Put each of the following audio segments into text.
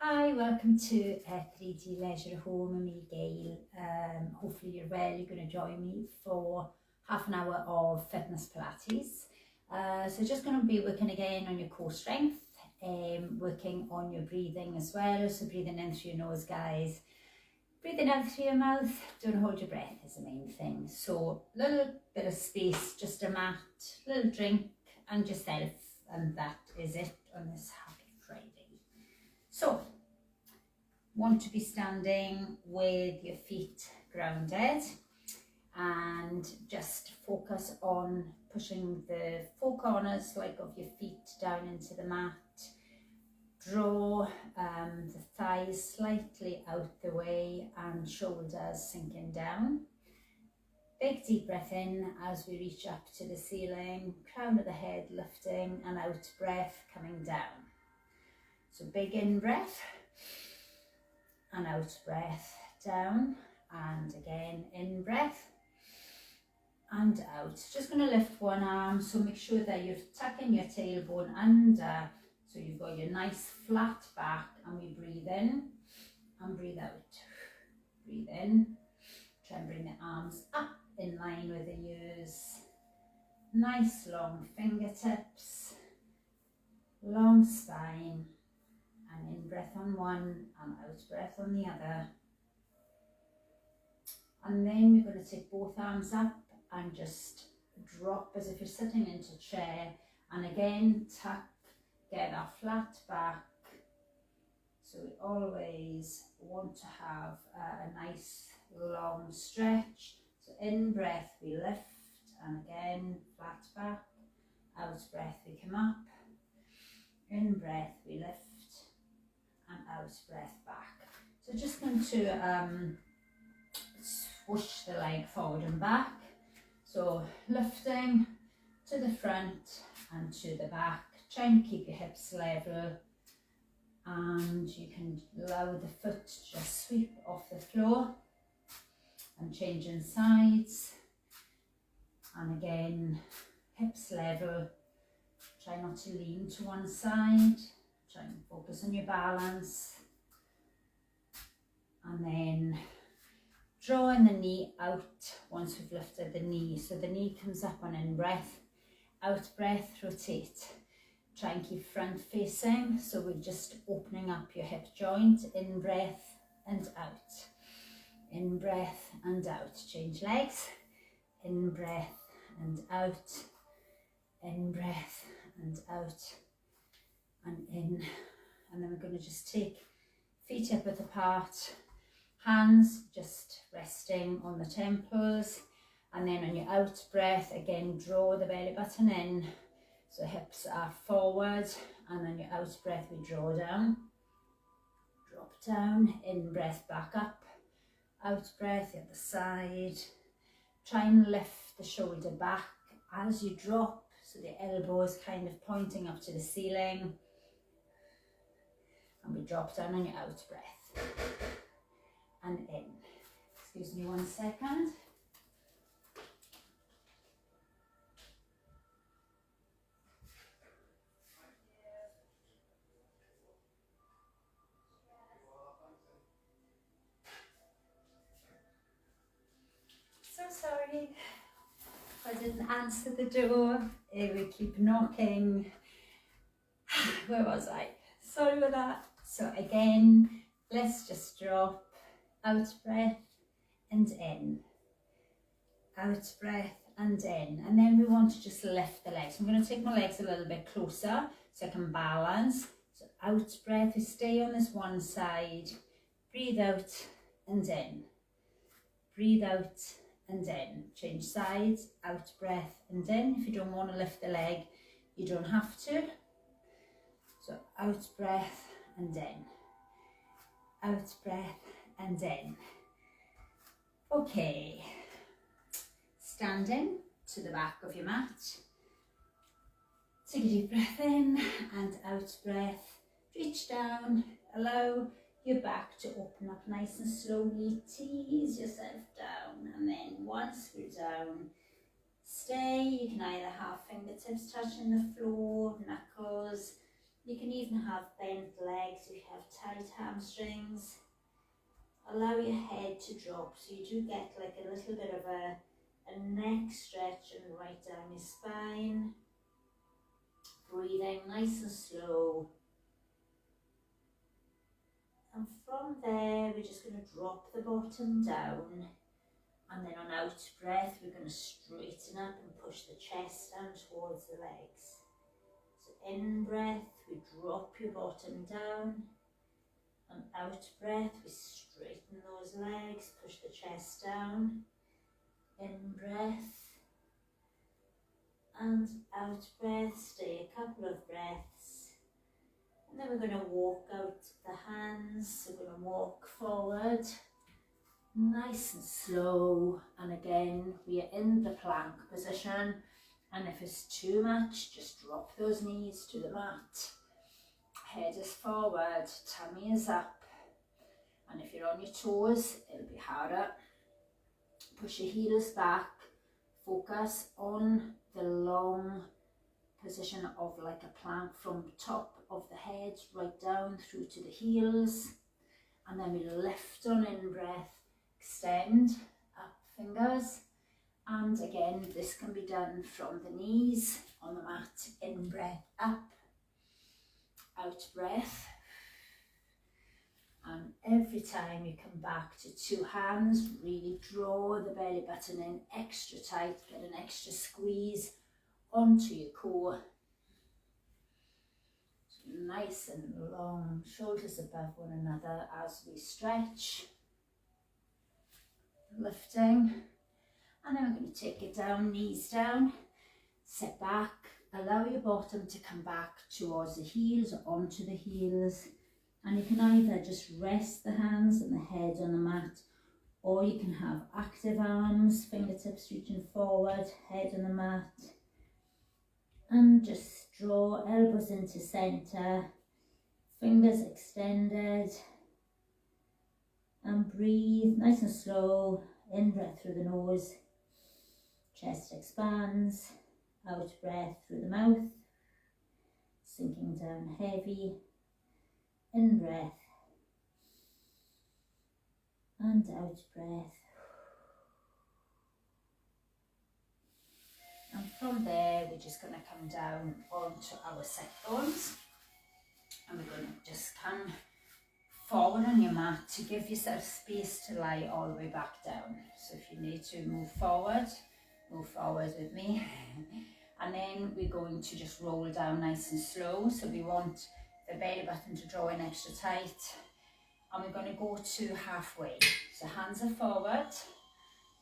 Hi, welcome to 3D Leisure at Home with me, Gail. Hopefully you're well. You're going to join me for half an hour of fitness Pilates. So just going to be working again on your core strength, working on your breathing as well. So breathing in through your nose, guys. Breathing out through your mouth. Don't hold your breath is the main thing. So a little bit of space, just a mat, little drink and yourself. And that is it on this Happy Friday. So, want to be standing with your feet grounded and just focus on pushing the four corners of your feet down into the mat. Draw the thighs slightly out the way and shoulders sinking down. Big deep breath in as we reach up to the ceiling, crown of the head lifting, and out breath coming down. So big in breath and out breath down, and again in breath and out. Just going to lift one arm, so make sure that you're tucking your tailbone under, so you've got your nice flat back, and we breathe in and breathe out. Breathe in, try and bring the arms up in line with the ears. Nice long fingertips, long spine. And in breath on one and out breath on the other. And then we're going to take both arms up and just drop as if you're sitting into a chair. And again, tuck, get that flat back. So we always want to have a nice long stretch. So in breath we lift, and again, flat back. Out breath we come up. In breath we lift. And out breath back. So just going to swoosh the leg forward and back. So lifting to the front and to the back. Try and keep your hips level, and you can allow the foot to just sweep off the floor and changing sides. And again, hips level. Try not to lean to one side. Try and focus on your balance, and then drawing the knee out once we've lifted the knee. So the knee comes up on in breath, out breath, rotate. Try and keep front facing, so we're just opening up your hip joint, in breath and out. In breath and out. Change legs, in breath and out, in breath and out. And in, and then we're going to just take feet hip width apart, hands just resting on the temples, and then on your out breath again draw the belly button in, so hips are forward, and on your out breath we draw down, drop down, in breath back up, out breath the other side. Try and lift the shoulder back as you drop, so the elbow is kind of pointing up to the ceiling. And we drop down on your out breath and in. Excuse me 1 second. So sorry I didn't answer the door. It would keep knocking. Where was I? Sorry about that. So again, let's just drop, out breath and in, out breath and in. And then we want to just lift the legs. I'm going to take my legs a little bit closer so I can balance. So out breath, we stay on this one side, breathe out and in, breathe out and in. Change sides, out breath and in. If you don't want to lift the leg, you don't have to. So out breath and in, out breath and in. Okay, standing to the back of your mat. Take a deep breath in and out breath. Reach down, allow your back to open up nice and slowly. Tease yourself down, and then once we're down, stay. You can either have fingertips touching the floor, knuckles, You can even have bent legs if you have tight hamstrings. Allow your head to drop so you do get like a little bit of a neck stretch and right down your spine. Breathing nice and slow. And from there, we're just going to drop the bottom down. And then on out breath, we're going to straighten up and push the chest down towards the legs. So in breath, we drop your bottom down. And out breath, we straighten those legs, push the chest down. In breath. And out breath, stay a couple of breaths. And then we're going to walk out the hands. So we're going to walk forward. Nice and slow, and again we are in the plank position, and if it's too much just drop those knees to the mat. Head is forward, tummy is up, and if you're on your toes it'll be harder. Push your heels back, focus on the long position of like a plank from top of the head right down through to the heels, and then we lift on in breath. Extend up fingers, and again this can be done from the knees on the mat. In breath up, out breath, and every time you come back to two hands, really draw the belly button in extra tight, get an extra squeeze onto your core. So nice and long, shoulders above one another as we stretch. Lifting, and then we're going to take it down, knees down, sit back, allow your bottom to come back towards the heels or onto the heels, and you can either just rest the hands and the head on the mat, or you can have active arms, fingertips reaching forward, head on the mat, and just draw elbows into center, fingers extended. And breathe nice and slow. In breath through the nose, chest expands. Out breath through the mouth, sinking down heavy. In breath and out breath. And from there we're just going to come down onto our sit bones, and we're going to just come forward on your mat to give yourself space to lie all the way back down. So if you need to move forward with me. And then we're going to just roll down nice and slow. So we want the belly button to draw in extra tight. And we're going to go to halfway. So hands are forward.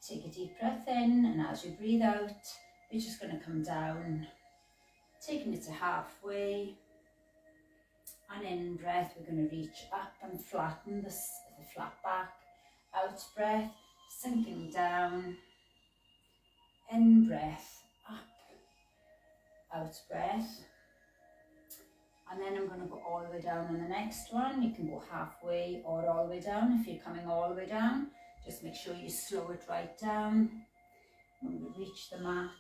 Take a deep breath in, and as you breathe out, we're just going to come down, taking it to halfway. And in breath, we're going to reach up and flatten the flat back. Out breath, sinking down. In breath, up. Out breath. And then I'm going to go all the way down on the next one. You can go halfway or all the way down. If you're coming all the way down, just make sure you slow it right down. When we reach the mat,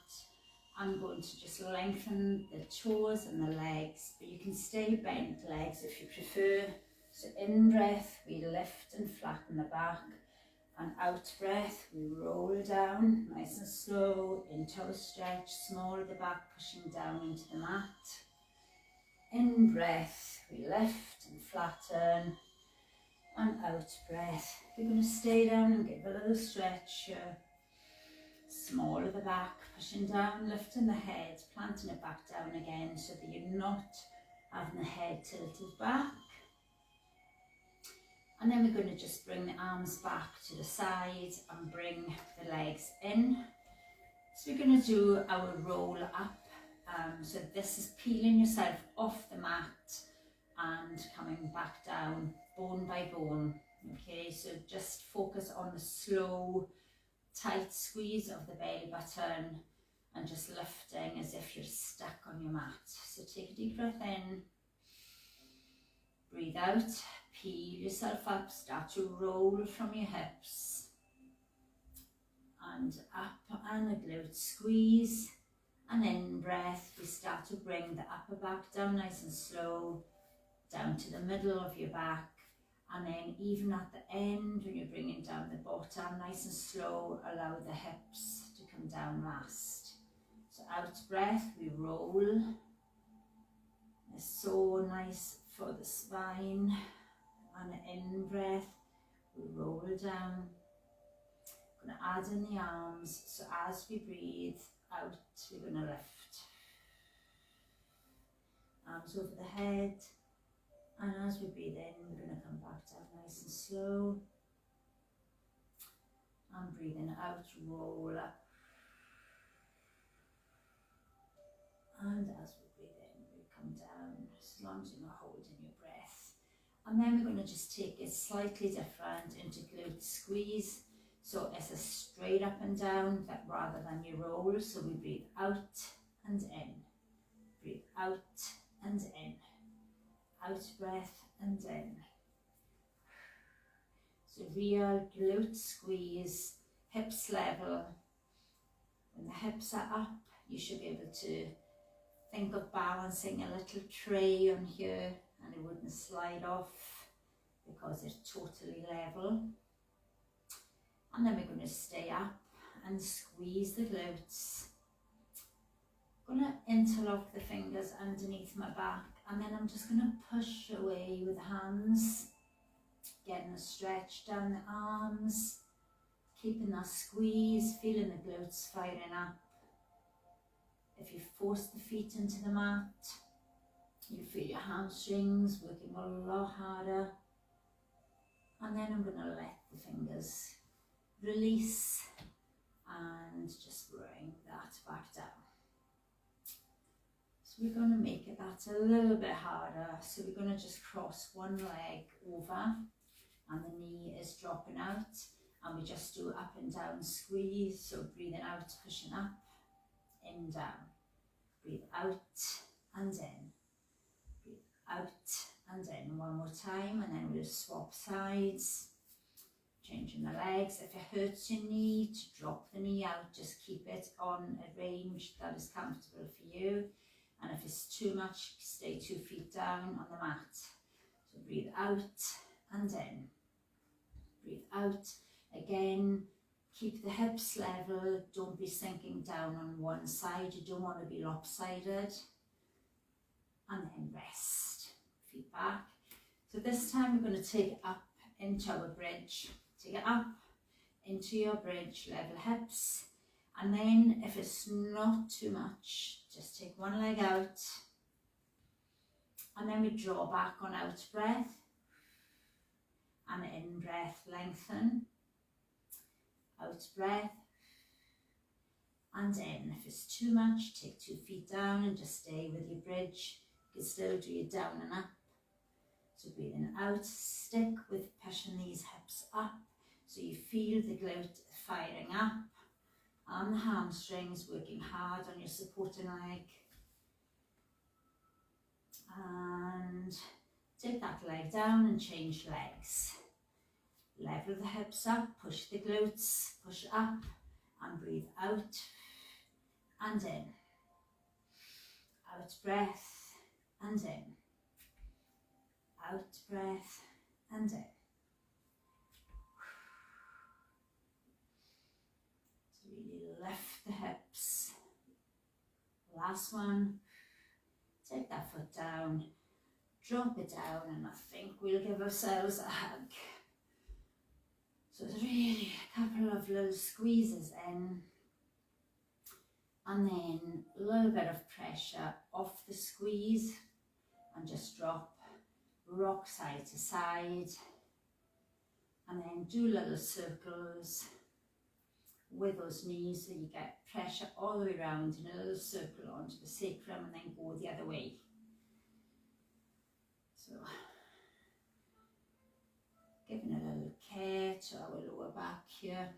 I'm going to just lengthen the toes and the legs, but you can stay bent legs if you prefer. So in breath, we lift and flatten the back, and out breath, we roll down nice and slow into a stretch, small at the back, pushing down into the mat. In breath, we lift and flatten, and out breath, we're going to stay down and give a little stretch here. Small at the back, pushing down, lifting the head, planting it back down again so that you're not having the head tilted back. And then we're going to just bring the arms back to the side and bring the legs in. So we're going to do our roll up. So this is peeling yourself off the mat and coming back down bone by bone. Okay, so just focus on the slow, tight squeeze of the belly button and just lifting as if you're stuck on your mat. So take a deep breath in, breathe out, peel yourself up, start to roll from your hips and up, and a glute squeeze, And in breath, we start to bring the upper back down nice and slow, down to the middle of your back. And then even at the end, when you're bringing down the bottom, nice and slow, allow the hips to come down last. So out breath, we roll. It's so nice for the spine. And in breath, we roll down. Going to add in the arms. So as we breathe out, we're going to lift. Arms over the head. And as we breathe in, we're going to come back down nice and slow. And breathing out, roll up. And as we breathe in, we come down, as long as you're not holding your breath. And then we're going to just take it slightly different into glute squeeze. So it's a straight up and down rather than your roll. So we breathe out and in. Breathe out and in. Out breath and in. So real glute squeeze, hips level. When the hips are up, you should be able to think of balancing a little tray on here and it wouldn't slide off because it's totally level. And then we're going to stay up and squeeze the glutes. I'm going to interlock the fingers underneath my back, and then I'm just going to push away with the hands, getting a stretch down the arms, keeping that squeeze, feeling the glutes firing up. If you force the feet into the mat, you feel your hamstrings working a lot harder. And then I'm going to let the fingers release and just bring that back down. So we're going to make that a little bit harder. So we're going to just cross one leg over and the knee is dropping out, and we just do up and down squeeze. So breathing out, pushing up, in, down. Breathe out and in. Breathe out and in. One more time, and then we'll swap sides. Changing the legs. If it hurts your knee, to drop the knee out, just keep it on a range that is comfortable for you. And if it's too much, stay 2 feet down on the mat. So breathe out and in. Breathe out. Again, keep the hips level. Don't be sinking down on one side. You don't want to be lopsided. And then rest. Feet back. So this time we're going to take it up into our bridge. Take it up into your bridge, level hips. And then if it's not too much, just take one leg out. And then we draw back on out breath. And in breath, lengthen. Out breath. And in. If it's too much, take 2 feet down and just stay with your bridge. You can still do your down and up. So breathing out, stick with pushing these hips up. So you feel the glute firing up. And the hamstrings working hard on your supporting leg. And take that leg down and change legs. Level the hips up, push the glutes, push up, and breathe out and in. Out breath and in. Out breath and in. So really lift the hips. Last one. Take that foot down, drop it down, and I think we'll give ourselves a hug. So it's really a couple of little squeezes in, and then a little bit of pressure off the squeeze, and just drop, rock side to side, and then do little circles with those knees so you get pressure all the way around in a little circle onto the sacrum, and then go the other way. So giving a little care to our lower back here.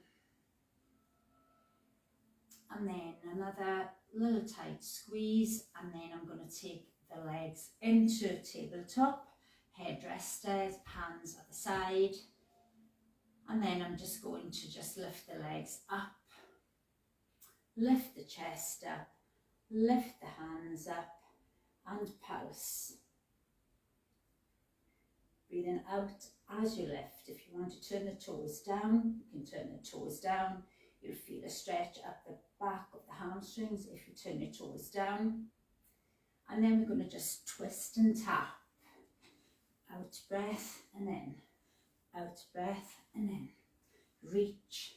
And then another little tight squeeze, and then I'm going to take the legs into tabletop, head rested, hands at the side. And then I'm just going to just lift the legs up, lift the chest up, lift the hands up and pulse. Breathing out as you lift. If you want to turn the toes down, you can turn the toes down. You'll feel a stretch up the back of the hamstrings if you turn your toes down. And then we're going to just twist and tap. Out breath and in. Out breath and in. Reach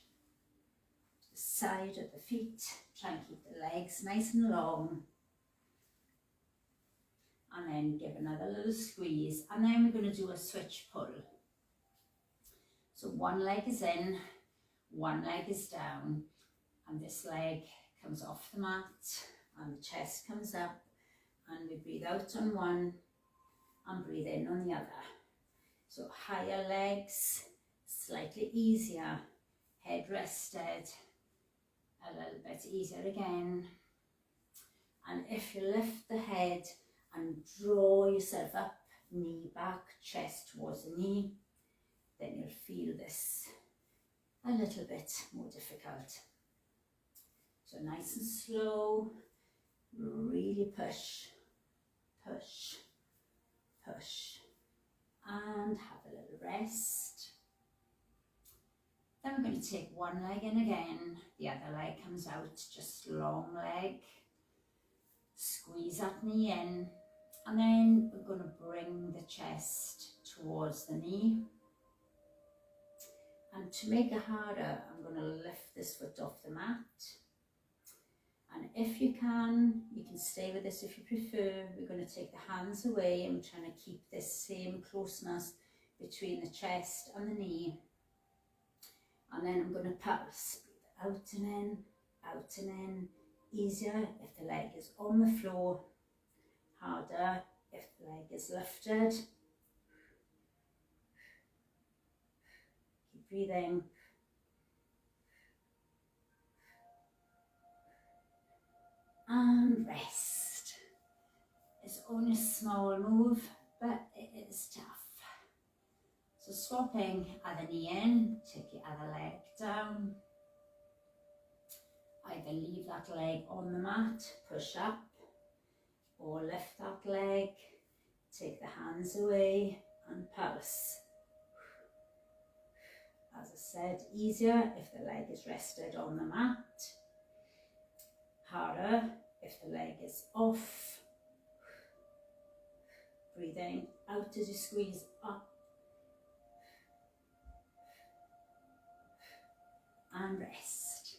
to the side of the feet. Try and keep the legs nice and long. And then give another little squeeze. And then we're going to do a switch pull. So one leg is in, one leg is down. And this leg comes off the mat. And the chest comes up. And we breathe out on one and breathe in on the other. So higher legs, slightly easier. Head rested. A little bit easier again. And if you lift the head and draw yourself up, knee back, chest towards the knee, then you'll feel this a little bit more difficult. So nice and slow, really push, push, push, and have a little rest. Then we're going to take one leg in again, the other leg comes out, just long leg, squeeze that knee in. And then we're going to bring the chest towards the knee. And to make it harder, I'm going to lift this foot off the mat. And if you can stay with this if you prefer. We're going to take the hands away and we're trying to keep this same closeness between the chest and the knee. And then I'm going to pulse. Breathe out and in, out and in. Easier if the leg is on the floor. Harder if the leg is lifted. Keep breathing. And rest. It's only a small move, but it is tough. So swapping other knee in, take your other leg down. Either leave that leg on the mat, push up, or lift that leg, take the hands away and pulse. As I said, easier if the leg is rested on the mat. Harder if the leg is off. Breathing out as you squeeze up. And rest.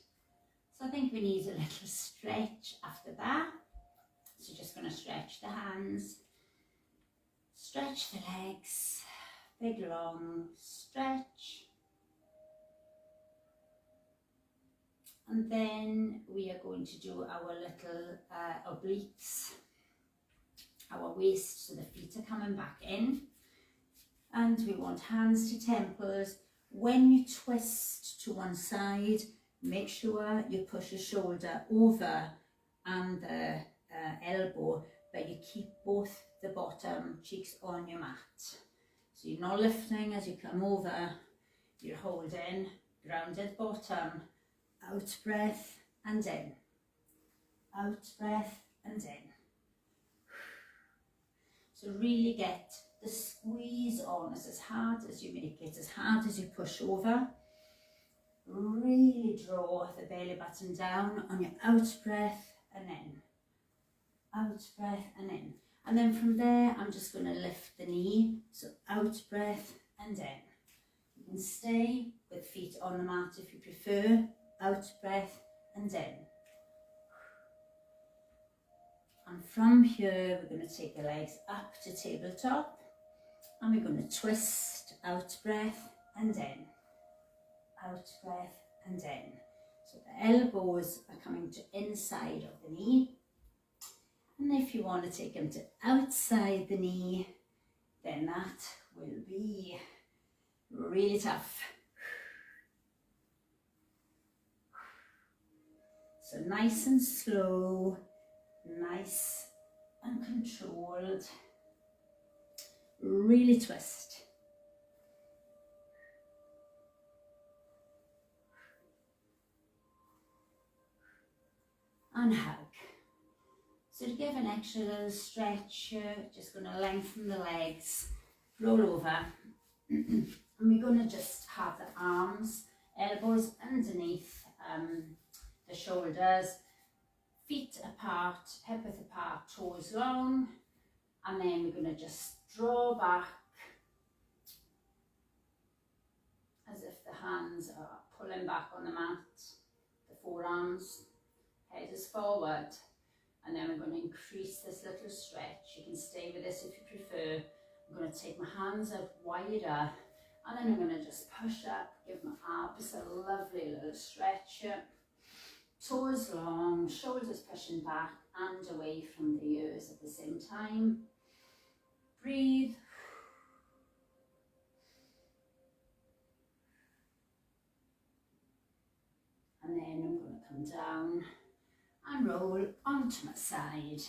So I think we need a little stretch after that. So just going to stretch the hands, stretch the legs, big long stretch. And then we are going to do our little obliques, our waist, so the feet are coming back in. And we want hands to temples. When you twist to one side, make sure you push your shoulder over and the elbow, but you keep both the bottom cheeks on your mat. So you're not lifting as you come over, you're holding grounded bottom, out breath and in, out breath and in. So really get the squeeze on. It's as hard as you make it, as hard as you push over. Really draw the belly button down on your out breath and in. Out breath and in. And then from there, I'm just going to lift the knee. So out breath and in. You can stay with feet on the mat if you prefer. Out breath and in. And from here, we're going to take the legs up to tabletop. And we're going to twist, out breath and in. Out breath and in. So the elbows are coming to inside of the knee. And if you want to take them to outside the knee, then that will be really tough. So nice and slow, nice and controlled. Really twist. And hug. So to give an extra little stretch, just going to lengthen the legs, roll over, and we're going to just have the arms, elbows underneath the shoulders, feet apart, hip width apart, toes long, and then we're going to just draw back as if the hands are pulling back on the mat, the forearms, head is forward, and then we're going to increase this little stretch. You can stay with this if you prefer. I'm going to take my hands out wider, and then I'm going to just push up, give my abs a lovely little stretch. Toes long, shoulders pushing back and away from the ears at the same time. Breathe. And then I'm going to come down and roll onto my side.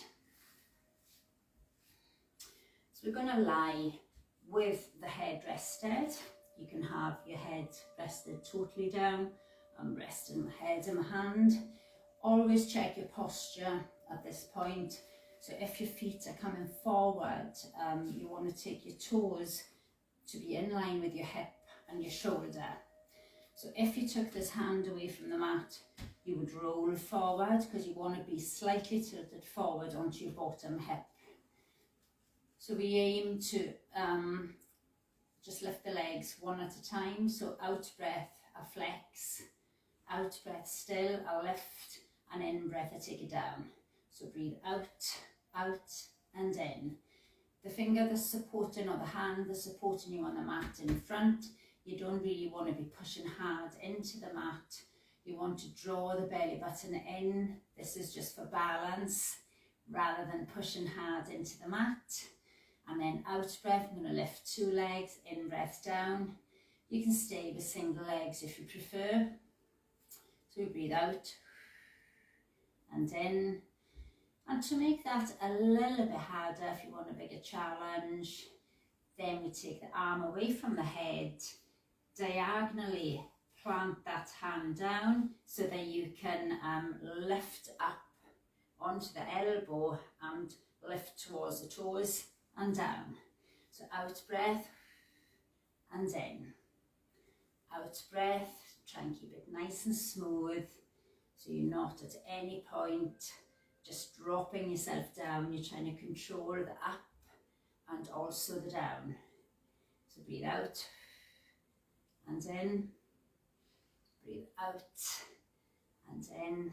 So we're going to lie with the head rested. You can have your head rested totally down. I'm resting my head in my hand. Always check your posture at this point. So if your feet are coming forward, you want to take your toes to be in line with your hip and your shoulder. So if you took this hand away from the mat, you would roll forward because you want to be slightly tilted forward onto your bottom hip. So we aim to just lift the legs one at a time. So out breath, I flex, out breath still, I lift, and in breath I take it down. So breathe out and in. The finger that's supporting, or the hand that's supporting you on the mat in front, you don't really want to be pushing hard into the mat. You want to draw the belly button in. This is just for balance rather than pushing hard into the mat. And then out breath, I'm going to lift 2 legs, in breath down. You can stay with single legs if you prefer. So we breathe out and in. And to make that a little bit harder, if you want a bigger challenge, then we take the arm away from the head, diagonally plant that hand down so that you can lift up onto the elbow and lift towards the toes and down. So out breath and in. Out breath, try and keep it nice and smooth so you're not at any point just dropping yourself down. You're trying to control the up and also the down. So breathe out and in, breathe out and in.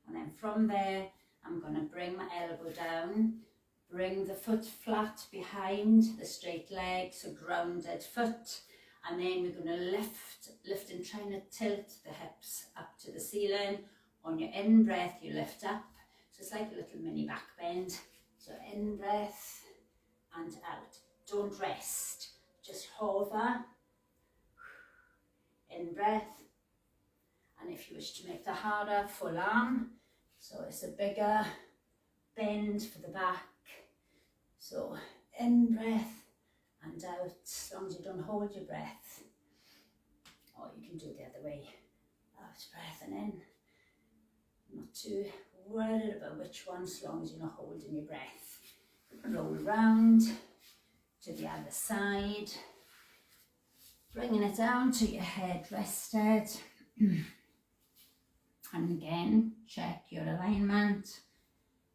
And then from there, I'm going to bring my elbow down, bring the foot flat behind the straight leg, so grounded foot. And then we're going to lift and trying to tilt the hips up to the ceiling. On your in breath, you lift up. So it's like a little mini back bend. So in breath and out. Don't rest, just hover. In breath. And if you wish to make the harder, full arm. So it's a bigger bend for the back. So in breath and out, as long as you don't hold your breath. Or you can do it the other way. Out breath and in. Not too worried about which one, as long as you're not holding your breath. Roll round to the other side. Bringing it down to your head rested. And again, check your alignment.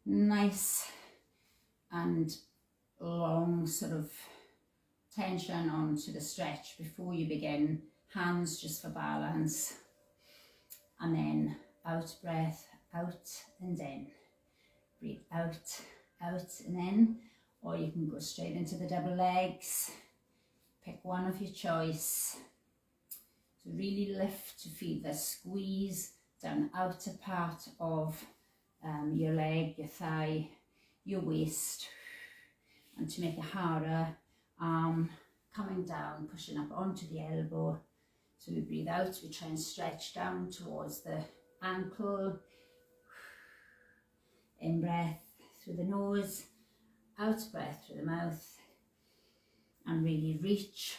Nice and long sort of tension onto the stretch before you begin. Hands just for balance. And then out breath, out and in. Breathe out and in. Or you can go straight into the double legs. Pick one of your choice. So really lift to feel the squeeze down outer part of your leg, your thigh, your waist. And to make it harder, arm coming down, pushing up onto the elbow. So we breathe out, we try and stretch down towards the ankle. In breath through the nose, out breath through the mouth. And really reach.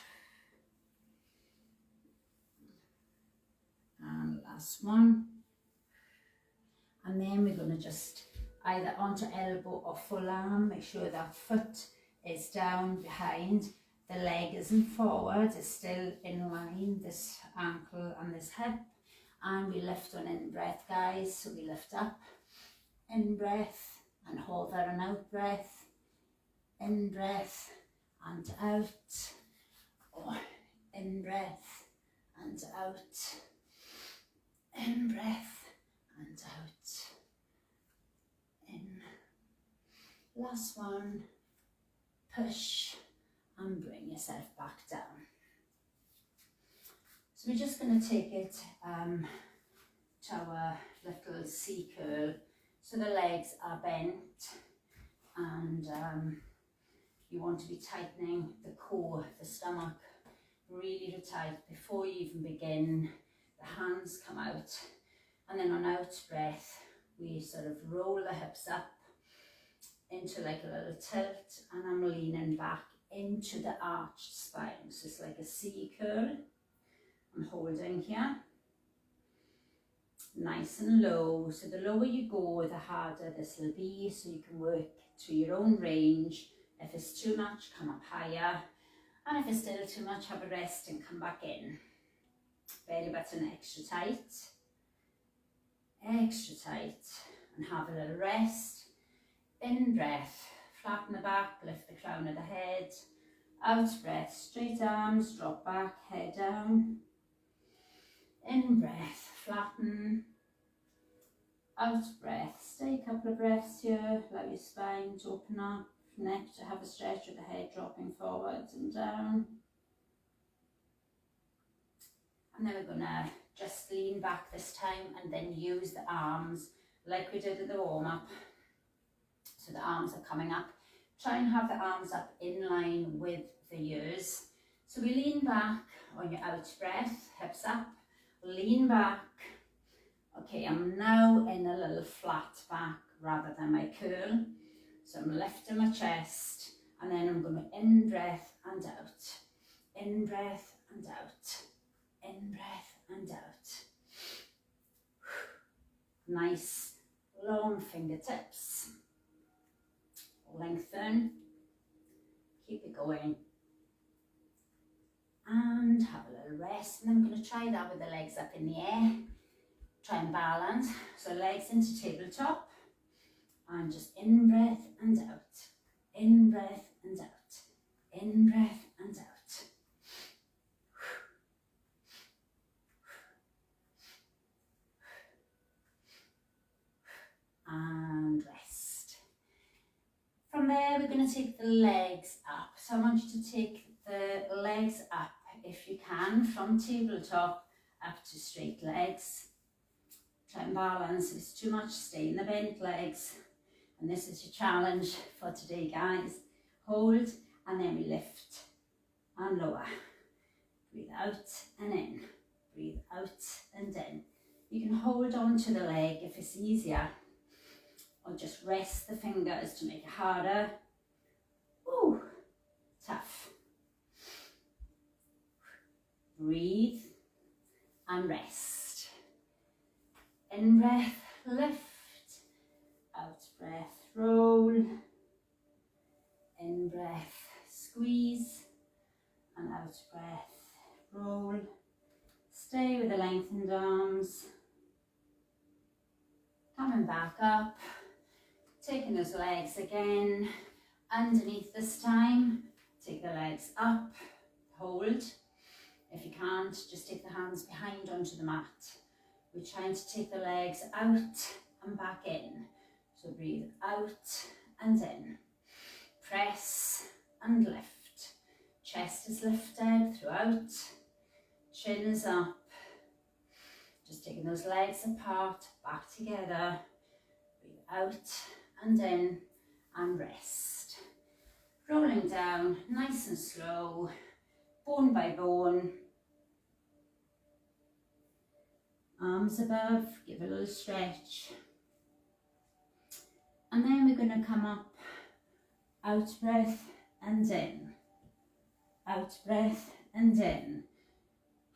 And last one. And then we're going to just either onto elbow or full arm. Make sure that foot is down behind. The leg isn't forward, it's still in line, this ankle and this hip. And we lift on in breath, guys. So we lift up, in breath, and hold there and out breath. In breath and out. Oh, in breath and out. In breath and out. In. Last one. Push and bring yourself back down. So we're just going to take it to our little C curl. So the legs are bent, and you want to be tightening the core, the stomach, really tight before you even begin. The hands come out, and then on out breath, we sort of roll the hips up into like a little tilt, and I'm leaning back into the arched spine. So it's like a C curl. I'm holding here. Nice and low. So the lower you go, the harder this will be. So you can work to your own range. If it's too much, come up higher. And if it's still too much, have a rest and come back in. Belly button extra tight. Extra tight. And have a little rest. In breath. Flatten the back, lift the crown of the head. Out breath, straight arms, drop back, head down. In breath, flatten. Out breath, stay a couple of breaths here. Allow your spine to open up, neck to have a stretch with the head dropping forwards and down. And then we're going to just lean back this time and then use the arms like we did at the warm-up. So the arms are coming up. Try and have the arms up in line with the ears. So we lean back on your out breath, hips up, lean back. Okay, I'm now in a little flat back rather than my curl. So I'm lifting my chest, and then I'm going to in breath and out. In breath and out. In breath and out. Nice long fingertips. Lengthen, keep it going, and have a little rest. And then I'm going to try that with the legs up in the air. Try and balance. So legs into tabletop, and just in breath and out, in breath and out, in breath and out. And rest. From there, we're going to take the legs up. So I want you to take the legs up, if you can, from tabletop up to straight legs. Try and balance. If it's too much, stay in the bent legs. And this is your challenge for today, guys. Hold, and then we lift and lower. Breathe out and in. Breathe out and in. You can hold on to the leg if it's easier, or just rest the fingers to make it harder. Ooh, tough. Breathe and rest. In breath, lift. Out breath, roll. In breath, squeeze. And out breath, roll. Stay with the lengthened arms. Coming back up. Taking those legs again, underneath this time. Take the legs up, hold. If you can't, just take the hands behind onto the mat. We're trying to take the legs out and back in. So breathe out and in. Press and lift. Chest is lifted throughout. Chin is up. Just taking those legs apart, back together. Breathe out and in, and rest. Rolling down nice and slow, bone by bone. Arms above, give a little stretch. And then we're going to come up, out breath and in. Out breath and in.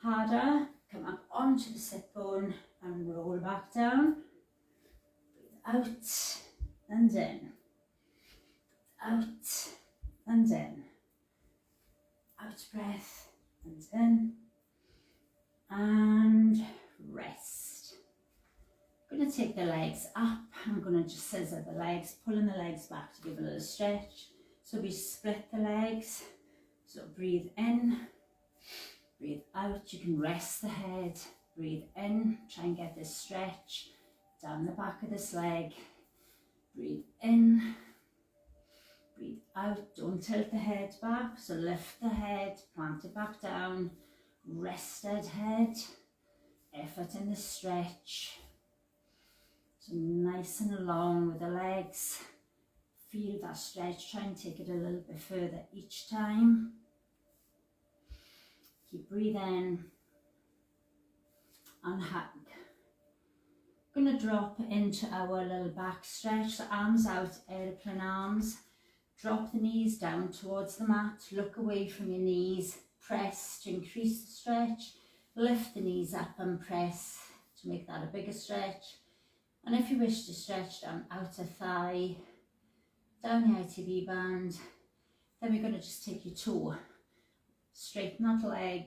Harder, come up onto the sit bone and roll back down. out and in, out and in, out breath and in, and rest. I'm going to take the legs up. I'm going to just scissor the legs, pulling the legs back to give a little stretch. So we split the legs. So breathe in, breathe out. You can rest the head, breathe in, try and get this stretch down the back of this leg. Breathe in, breathe out. Don't tilt the head back, so lift the head, plant it back down, rested head, effort in the stretch. So nice and long with the legs. Feel that stretch, try and take it a little bit further each time. Keep breathing and hug. Going to drop into our little back stretch, so arms out, airplane arms. Drop the knees down towards the mat, look away from your knees, press to increase the stretch, lift the knees up and press to make that a bigger stretch. And if you wish to stretch down outer thigh, down the ITB band, then we're going to just take your toe, straighten that leg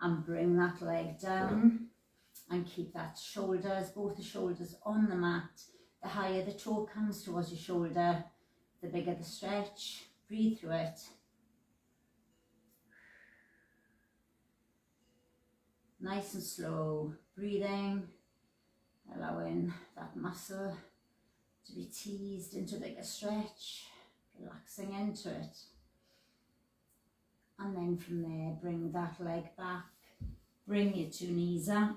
and bring that leg down and keep that shoulders, both the shoulders on the mat. The higher the toe comes towards your shoulder, the bigger the stretch. Breathe through it. Nice and slow, breathing, allowing that muscle to be teased into a bigger stretch, relaxing into it. And then from there, bring that leg back, bring your two knees up,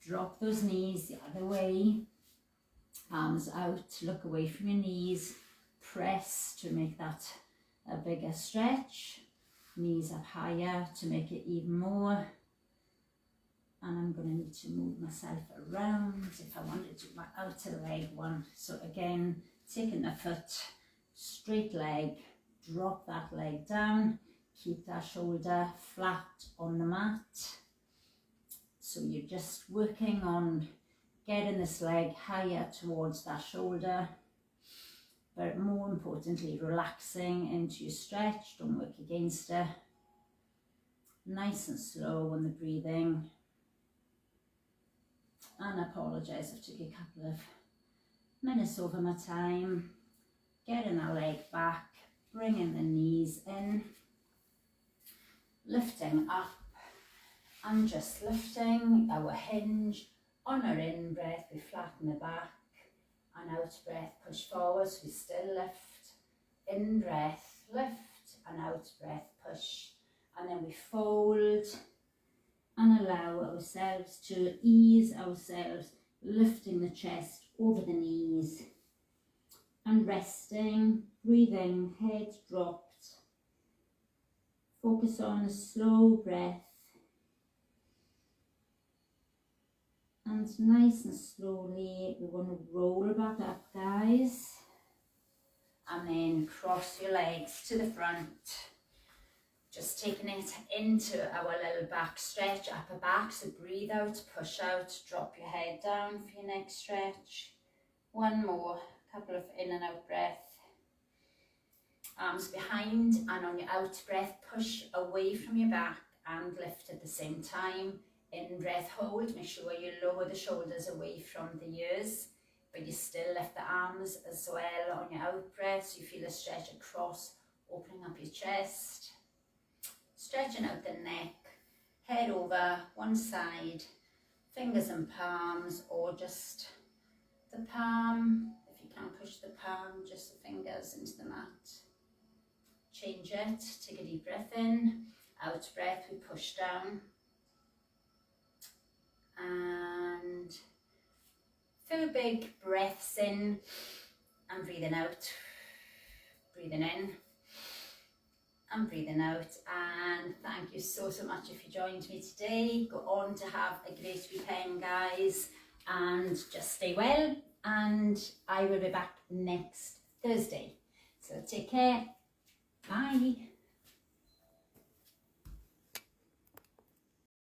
drop those knees the other way, arms out, look away from your knees, press to make that a bigger stretch, knees up higher to make it even more. And I'm going to need to move myself around if I wanted to do my outer leg one. So again, taking the foot, straight leg, drop that leg down, keep that shoulder flat on the mat. So you're just working on getting this leg higher towards that shoulder, but more importantly, relaxing into your stretch. Don't work against it. Nice and slow on the breathing. And I apologise, I took a couple of minutes over my time. Getting that leg back, bringing the knees in, lifting up, and just lifting our hinge. On our in breath, we flatten the back, and out breath, push forward, so we still lift. In breath, lift, and out breath, push. And then we fold and allow ourselves to ease ourselves, lifting the chest over the knees and resting, breathing, head dropped. Focus on a slow breath and nice and slowly we're going to roll back up, guys, and then cross your legs to the front. Just taking it into our little back stretch, upper back, so breathe out, push out, drop your head down for your next stretch. One more, couple of in and out breath. Arms behind, and on your out breath, push away from your back and lift at the same time. In breath, hold, make sure you lower the shoulders away from the ears, but you still lift the arms as well on your out breath, so you feel a stretch across, opening up your chest. Stretching out the neck, head over one side, fingers and palms, or just the palm. If you can't push the palm, just the fingers into the mat. Change it, take a deep breath in, out breath, we push down. And few big breaths in and breathing out, breathing in and breathing out. And thank you so much if you joined me today. Go on to have a great weekend, guys, and just stay well, and I will be back next Thursday. So take care. Bye.